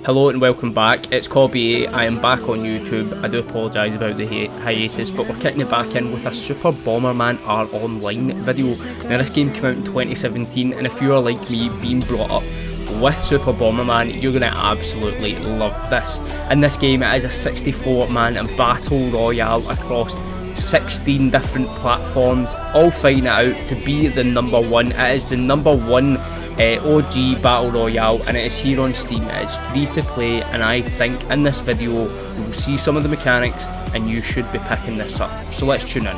Hello and welcome back, it's CobbyAyy. I am back on YouTube. I do apologise about the hiatus, but we're kicking it back in with a Super Bomberman R Online video. Now this game came out in 2017, and if you are like me, being brought up with Super Bomberman, you're going to absolutely love this. In this game, it is a 64-man battle royale across 16 different platforms, all fighting it out to be the number one. It is the number one OG Battle Royale, and it is here on Steam. It is free to play, and I think in this video you will see some of the mechanics and you should be picking this up. So let's tune in.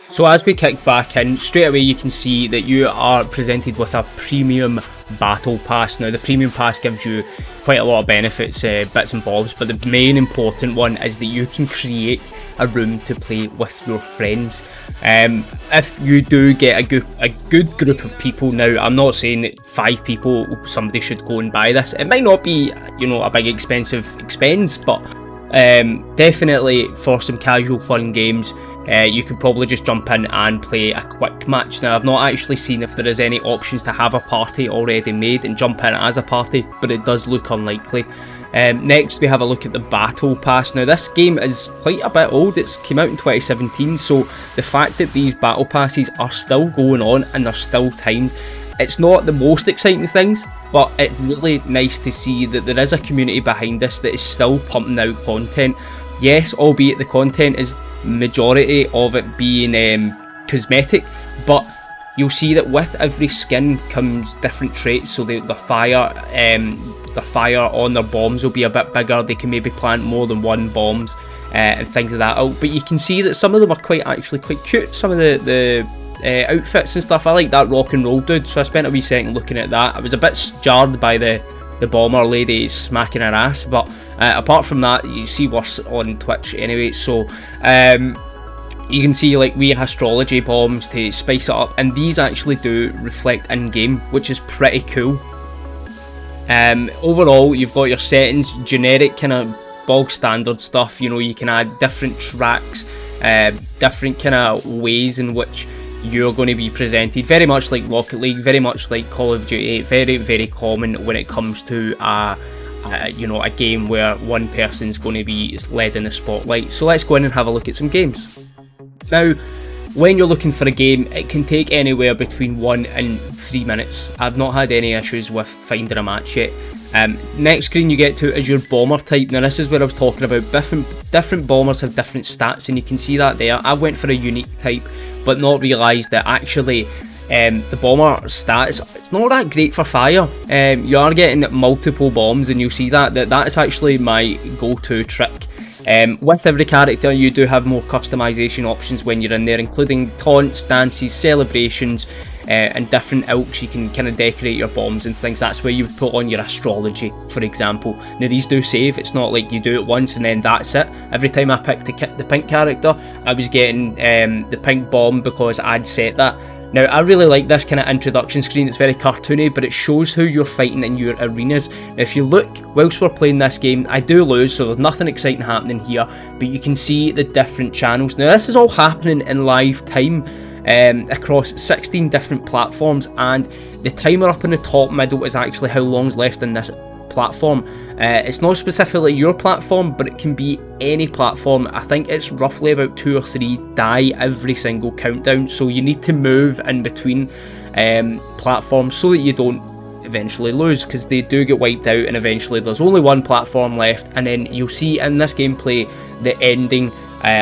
So as we kick back in, straight away you can see that you are presented with a premium battle pass. Now the premium pass gives you quite a lot of benefits, bits and bobs, but the main important one is that you can create a room to play with your friends. If you do get a good group of people, now I'm not saying that 5 people somebody should go and buy this. It might not be, you know, a big expense, but definitely for some casual fun games, you could probably just jump in and play a quick match. Now I've not actually seen if there is any options to have a party already made and jump in as a party, but it does look unlikely. Next we have a look at the battle pass. Now this game is quite a bit old, it came out in 2017, so the fact that these battle passes are still going on and they're still timed, it's not the most exciting things, but it's really nice to see that there is a community behind this that is still pumping out content. Yes, albeit the content is majority of it being cosmetic, but you'll see that with every skin comes different traits. So the fire on their bombs will be a bit bigger, they can maybe plant more than one bombs and things like that out. But you can see that some of them are actually quite cute, some of the outfits and stuff. I like that rock and roll dude, so I spent a wee second looking at that. I was a bit jarred by the bomber lady smacking her ass, but apart from that, you see worse on Twitch anyway. So you can see like we have astrology bombs to spice it up, and these actually do reflect in game, which is pretty cool. Overall, you've got your settings, generic kind of bog standard stuff. You know, you can add different tracks, different kind of ways in which you're going to be presented, very much like Rocket League, very much like Call of Duty, very common when it comes to a game where one person's going to be led in the spotlight. So let's go in and have a look at some games. Now, when you're looking for a game, it can take anywhere between 1 and 3 minutes. I've not had any issues with finding a match yet. Next screen you get to is your bomber type. Now this is where I was talking about different bombers have different stats, and you can see that there. I went for a unique type, but not realised that actually the bomber stats, it's not that great for fire. You are getting multiple bombs, and you'll see that is actually my go-to trick. With every character you do have more customization options when you're in there, including taunts, dances, celebrations, and different ilks. You can kind of decorate your bombs and things. That's where you put on your astrology, for example. Now these do save, it's not like you do it once and then that's it. Every time I picked the pink character, I was getting the pink bomb because I'd set that. Now I really like this kind of introduction screen. It's very cartoony, but it shows who you're fighting in your arenas. Now if you look, whilst we're playing this game, I do lose, so there's nothing exciting happening here, but you can see the different channels. Now this is all happening in live time, across 16 different platforms, and the timer up in the top middle is actually how long's left in this platform. It's not specifically your platform, but it can be any platform. I think it's roughly about 2 or 3 die every single countdown, so you need to move in between platforms so that you don't eventually lose, because they do get wiped out and eventually there's only one platform left. And then you'll see in this gameplay the ending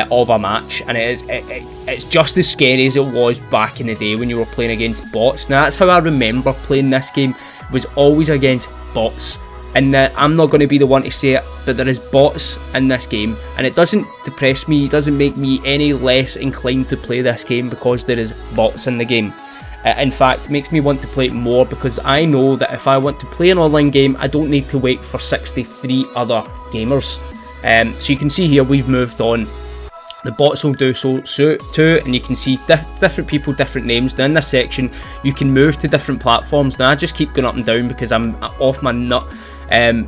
of a match, and it's just as scary as it was back in the day when you were playing against bots. Now that's how I remember playing this game, was always against bots. And I'm not going to be the one to say it, but there is bots in this game, and it doesn't depress me, it doesn't make me any less inclined to play this game because there is bots in the game. In fact, it makes me want to play it more, because I know that if I want to play an online game, I don't need to wait for 63 other gamers. So you can see here we've moved on. The bots will do so too, and you can see different people, different names. Now in this section you can move to different platforms. Now I just keep going up and down because I'm off my nut.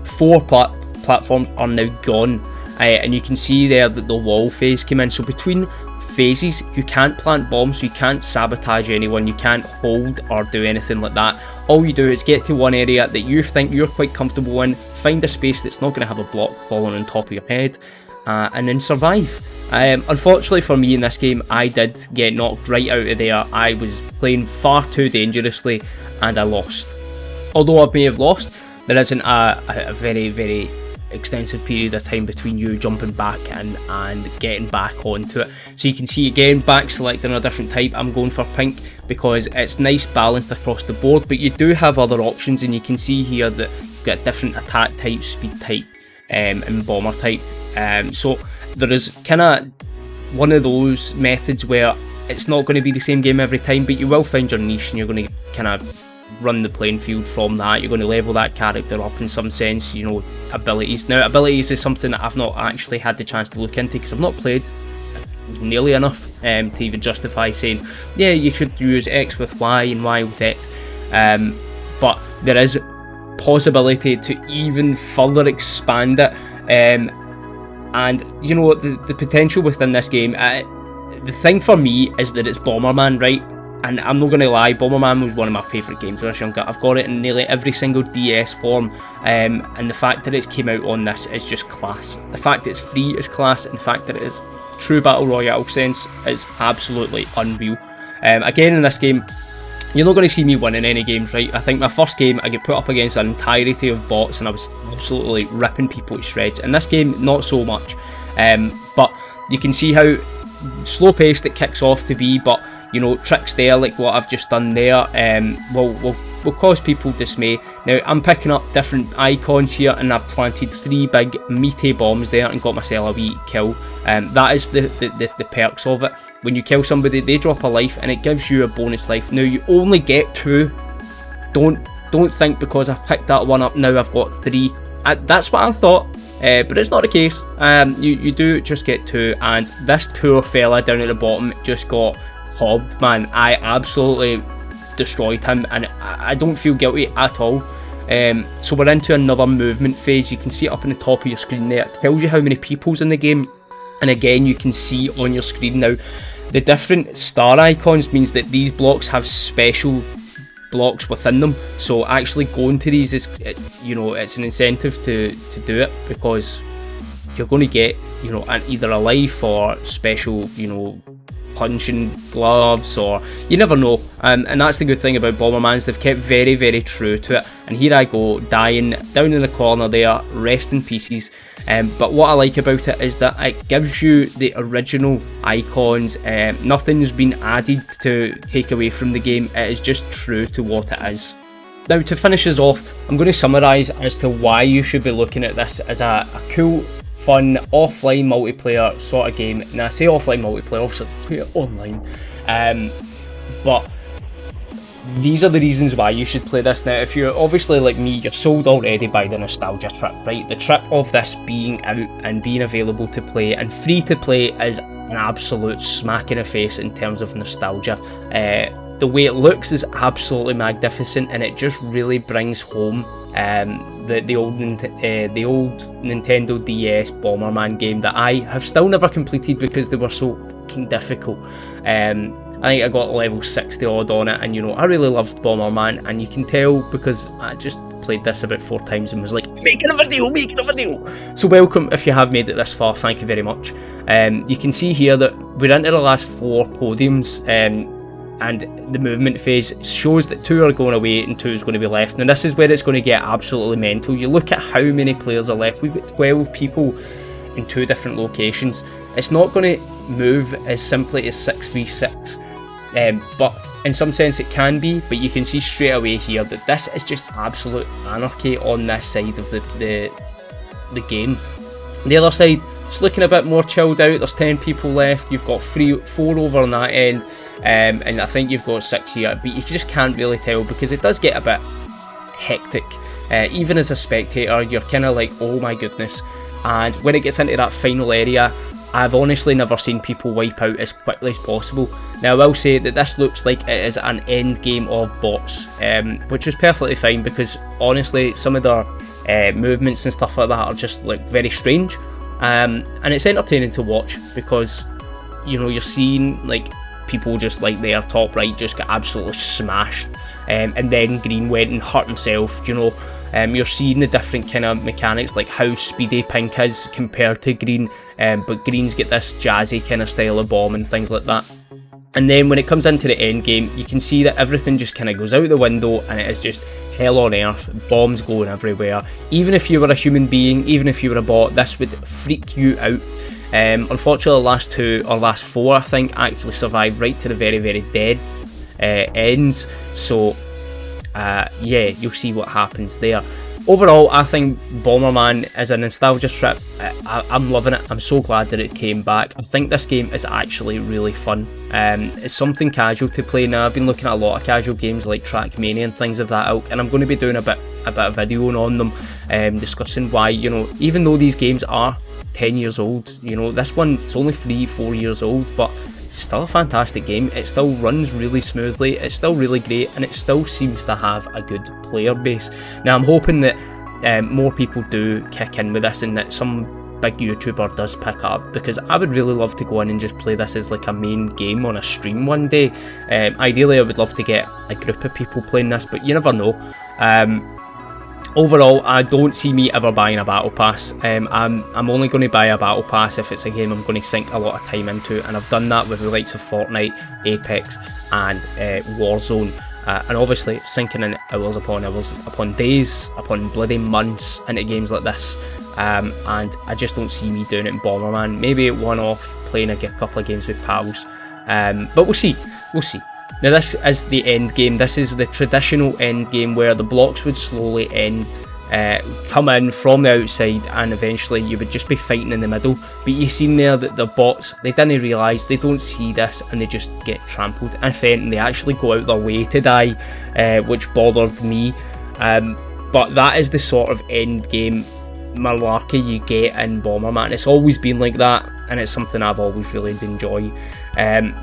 4 platforms are now gone. and you can see there that the wall phase came in. So between phases, you can't plant bombs, you can't sabotage anyone, you can't hold or do anything like that. All you do is get to one area that you think you're quite comfortable in, find a space that's not going to have a block falling on top of your head, and then survive. Unfortunately for me in this game, I did get knocked right out of there. I was playing far too dangerously and I lost. Although I may have lost, there isn't a very, very extensive period of time between you jumping back and getting back onto it. So you can see again, back selecting a different type. I'm going for pink because it's nice balanced across the board, but you do have other options, and you can see here that you've got different attack type, speed type, and bomber type. So there is kind of one of those methods where it's not going to be the same game every time, but you will find your niche and you're going to kind of run the playing field from that. You're going to level that character up in some sense, you know, abilities. Now, abilities is something that I've not actually had the chance to look into because I've not played nearly enough to even justify saying, yeah, you should use X with Y and Y with X. But there is possibility to even further expand it. And, you know, the potential within this game, the thing for me is that it's Bomberman, right? And I'm not going to lie, Bomberman was one of my favourite games when I was younger. I've got it in nearly every single DS form, and the fact that it's came out on this is just class. The fact that it's free is class, and the fact that it is true Battle Royale sense is absolutely unreal. Again, in this game, you're not going to see me winning any games, right? I think my first game, I get put up against an entirety of bots, and I was absolutely ripping people to shreds. In this game, not so much. But you can see how slow-paced it kicks off to be, but you know, tricks there like what I've just done there will cause people dismay. Now, I'm picking up different icons here, and I've planted 3 big meaty bombs there and got myself a wee kill. That is the perks of it. When you kill somebody, they drop a life and it gives you a bonus life. Now, you only get 2. Don't think because I've picked that one up now I've got 3. That's what I thought. But it's not the case. You do just get 2, and this poor fella down at the bottom just got hobbed, man. I absolutely destroyed him, and I don't feel guilty at all. So we're into another movement phase. You can see it up in the top of your screen there. It tells you how many people's in the game, and again you can see on your screen now the different star icons means that these blocks have special blocks within them. So actually going to these is, you know, it's an incentive to do it, because you're going to get, you know, either a life or special, you know, punching gloves, or you never know. And that's the good thing about Bomberman's, they've kept very, very true to it. And here I go, dying down in the corner there, rest in pieces. But what I like about it is that it gives you the original icons. Nothing's been added to take away from the game. It is just true to what it is. Now, to finish us off, I'm going to summarise as to why you should be looking at this as a cool, fun, offline multiplayer sort of game. Now, I say offline multiplayer, obviously play it online. But these are the reasons why you should play this. Now, if you're obviously like me, you're sold already by the nostalgia trip, right? The trip of this being out and being available to play and free to play is an absolute smack in the face in terms of nostalgia. The way it looks is absolutely magnificent, and it just really brings home the old Nintendo DS Bomberman game that I have still never completed because they were so fucking difficult. I think I got level 60 odd on it, and you know, I really loved Bomberman, and you can tell because I just played this about 4 times and was like, making a video! So welcome if you have made it this far, thank you very much. You can see here that we're into the last 4 podiums, and the movement phase shows that 2 are going away and 2 is going to be left. Now this is where it's going to get absolutely mental. You look at how many players are left. We've got 12 people in 2 different locations. It's not going to move as simply as 6v6, but in some sense it can be. But you can see straight away here that this is just absolute anarchy on this side of the game. The other side, it's looking a bit more chilled out. There's 10 people left. You've got 4 over on that end. And I think you've got 6 here, but you just can't really tell because it does get a bit hectic. Even as a spectator, you're kind of like, oh my goodness. And when it gets into that final area, I've honestly never seen people wipe out as quickly as possible. Now, I will say that this looks like it is an end game of bots, which is perfectly fine because honestly, some of their movements and stuff like that are just like very strange. and it's entertaining to watch because, you know, you're seeing like people just like their top right just get absolutely smashed, and then Green went and hurt himself, you know. You're seeing the different kind of mechanics, like how speedy Pink is compared to Green, but Green's got this jazzy kind of style of bomb and things like that. And then when it comes into the end game, you can see that everything just kind of goes out the window, and it is just hell on earth, bombs going everywhere. Even if you were a human being, even if you were a bot, this would freak you out. Unfortunately, the last 2 or last 4, I think, actually survived right to the very, very dead ends. So yeah, you'll see what happens there. Overall, I think Bomberman is a nostalgia trip. I'm loving it. I'm so glad that it came back. I think this game is actually really fun. It's something casual to play now. I've been looking at a lot of casual games like Trackmania and things of that ilk, and I'm going to be doing a bit of video on them, discussing why, you know, even though these games are 10 years old, you know, this one's only 3-4 years old, but it's still a fantastic game. It still runs really smoothly, it's still really great, and it still seems to have a good player base. Now I'm hoping that more people do kick in with this, and that some big YouTuber does pick up, because I would really love to go in and just play this as like a main game on a stream one day. Ideally I would love to get a group of people playing this, but you never know. Overall, I don't see me ever buying a battle pass. I'm only going to buy a battle pass if it's a game I'm going to sink a lot of time into, and I've done that with the likes of Fortnite, Apex and Warzone. And obviously sinking in hours upon days, upon bloody months into games like this. And I just don't see me doing it in Bomberman. Maybe one-off, playing a couple of games with pals. But we'll see. Now this is the end game. This is the traditional end game where the blocks would slowly end, come in from the outside, and eventually you would just be fighting in the middle. But you seen there that the bots, they didn't realise, they don't see this, and they just get trampled. And then they actually go out their way to die, which bothered me. But that is the sort of end game malarkey you get in Bomberman. It's always been like that, and it's something I've always really enjoyed.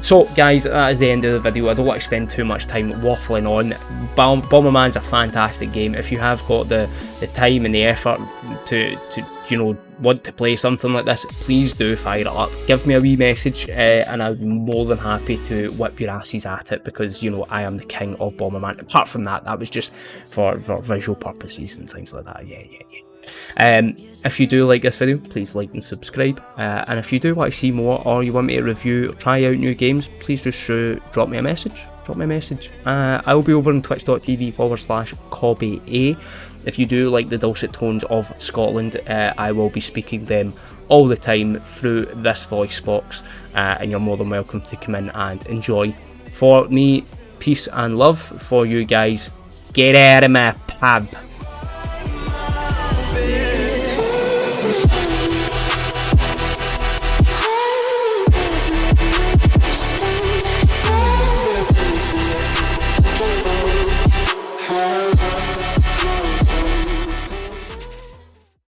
So guys, that is the end of the video. I don't want to spend too much time waffling on. Bomberman's a fantastic game. If you have got the time and the effort to you know, want to play something like this, please do fire it up. Give me a wee message, and I'll be more than happy to whip your asses at it, because, you know, I am the king of Bomberman. Apart from that, that was just for visual purposes and things like that. Yeah. If you do like this video, please like and subscribe, and if you do want to see more, or you want me to review or try out new games, please just drop me a message. I will be over on twitch.tv/CobbyAyy. If you do like the dulcet tones of Scotland, I will be speaking them all the time through this voice box, and you're more than welcome to come in and enjoy. For me, peace and love. For you guys, get out of my pub.